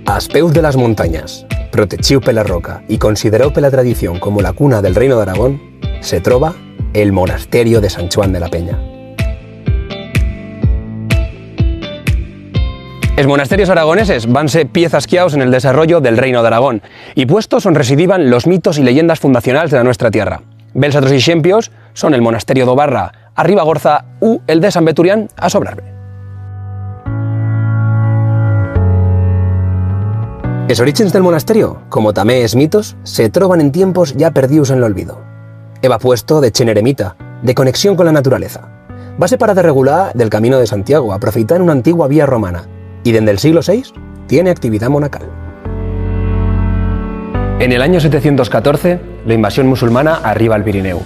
Als peus de les muntanyes, protegiu per la roca i considereu per la tradició com la cuna del Reino d'Aragón, se troba el Monasterio de San Joan de la Peña. Els monasterios aragoneses van ser piezas claus en el desarrollo del Reino de Aragón y puestos on residivan los mitos y leyendas fundacionals de la nuestra tierra. Bels altres exemples són el Monasterio d'Obarra a Ribagorza u el de Sant Veturián a Sobrarbe. Els orígens del monasterio, como també els mitos, se troban en tiempos ya perdidos en l'olvido. Eva puesto de chen eremita, de conexión con la naturaleza. Va separada regular del Camino de Santiago, aprovechando una antigua vía romana, y desde el siglo VI tiene actividad monacal. En el año 714, la invasión musulmana arriba al Pirineu,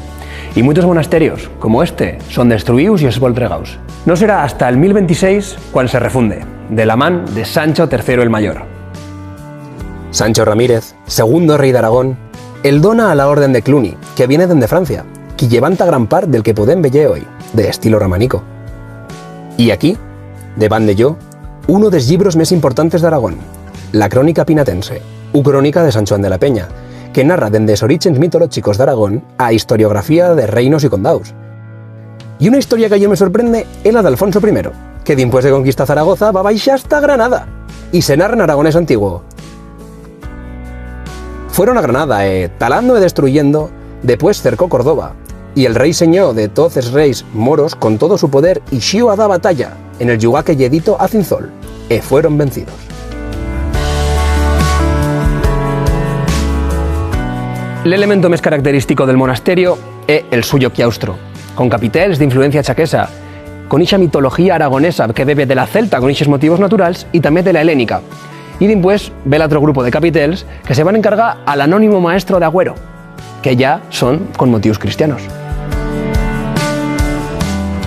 y muchos monasterios, como este, son destruïts i esvoltregaus. No será hasta el 1026 cuando se refunde, de la mano de Sancho III el Mayor. Sancho Ramírez, segundo rey de Aragón, el dona a la orden de Cluny, que viene desde Francia, que levanta gran part del que podem veure hoy, de estilo romanico. Y aquí, davant de jo, uno dels llibres més importants d'Aragón, la Crònica Pinatense, u Crònica de San Joan de la Peña, que narra desde els orígens mitològicos d'Aragón a historiografía de reinos y condados. Y una historia que a yo me sorprende es la de Alfonso I, que después de conquistar Zaragoza va baixar hasta Granada, y se narra en aragonés antiguo. Fueron a Granada, talando y destruyendo, después cercó Córdoba, y el rey señor de todos los reyes moros con todo su poder xiu a dar batalla en el llugar que lledito a Cinzol, fueron vencidos. L'elemento més característico del monasterio es el suyo claustro, con capiteles de influencia chaquesa, con esa mitología aragonesa que bebe de la celta con esos motivos naturales y también de la helénica. Y después ve el otro grupo de capiteles que se van a encargar al anónimo maestro de Agüero, que ya son con motivos cristianos.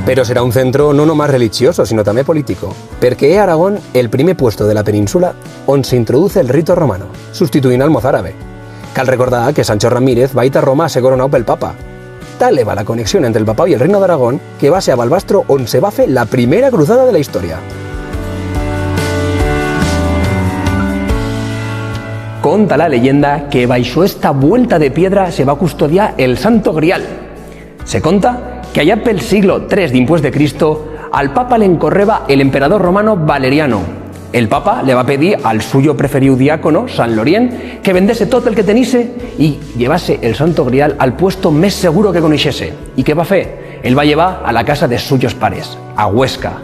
Pero será un centro no nomás religioso, sino también político, porque es Aragón el primer puesto de la península on se introduce el rito romano, sustituint al mozárabe. Cal recordar que Sancho Ramírez va ir a Roma a ser coronado pel Papa. Tal va la conexión entre el Papado y el Reino d'Aragón que va ser a Balbastro on se va fer la primera cruzada de la historia. Conta la leyenda que baixo esta vuelta de piedra se va a custodiar el Santo Grial. Se conta que allá pel siglo III d'impués de Cristo al Papa le encorreba el emperador romano Valeriano. El Papa le va a pedir al suyo preferido diácono, San Lorien, que vendese todo el que tenise y llevase el Santo Grial al puesto més seguro que coneixese. ¿Y qué va a fer? Él va a llevar a la casa de suyos pares, a Huesca.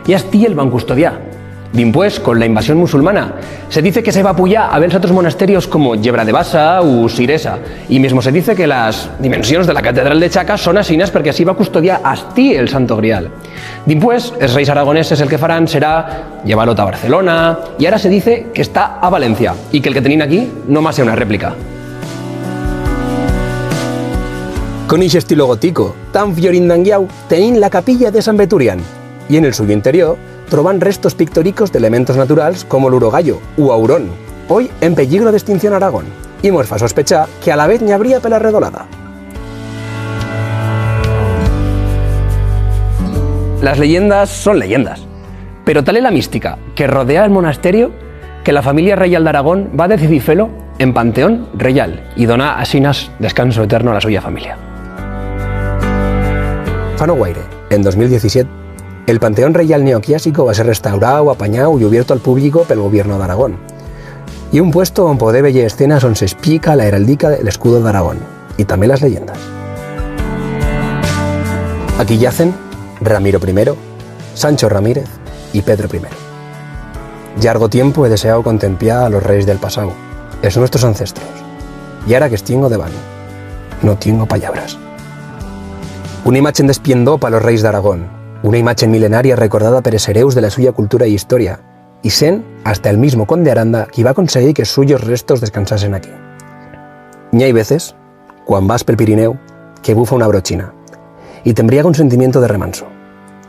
Y así el van custodiar. Dimpués, con la invasión musulmana, se dice que se va a apoyar a ver otros monasterios como Yebra de Bassa u Siresa, y mismo se dice que las dimensiones de la catedral de Chaca son asinas porque así va a custodiar asti el Santo Grial. Dimpués, els reis aragoneses el que farán será llevarlo a Barcelona, y ahora se dice que está a Valencia, y que el que tenían aquí no más sea una réplica. Con ese estilo gótico, tan fiorindanguiau, tenim la capilla de Sant Veturián, y en el suyo interior troban restos pictóricos de elementos naturales como l'urogallo u aurón, hoy en peligro de extinción en Aragón, y mos fa sospechar que a la vez ni habría pela redolada. Las leyendas son leyendas, pero tal es la mística que rodea el monasterio que la familia reial de Aragón va a decidir felo en Panteón Reial y donar asinas descanso eterno a la suya familia. Fa no guaire, en 2017, el Panteón Reial neoclásico va a ser restaurado, apañado y abierto al público pel gobierno d'Aragón. Y un puesto on poder veure escenas on se explica la heráldica del escudo d'Aragón y también las leyendas. Aquí yacen Ramiro I, Sancho Ramírez y Pedro I. Llargo tiempo he deseado contemplar a los reyes del pasado, es nuestros ancestros, y ahora que estingo de vano, no tengo palabras. Una imagen despiendó para los reyes d'Aragón, una imagen milenaria recordada per els hereus de la suya cultura y historia, y sen hasta el mismo conde Aranda qui va conseguir que suyos restos descansasen aquí. N'hi ha veces, quan vas pel Pirineu, que bufa una brochina, y te embriaga un sentimiento de remanso,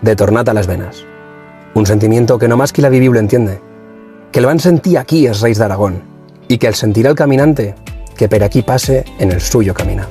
de tornat a las venas. Un sentimiento que no más qui la viviu lo entiende, que el van sentir aquí els reis d'Aragón, y que el sentirá el caminante que per aquí pase en el suyo caminar.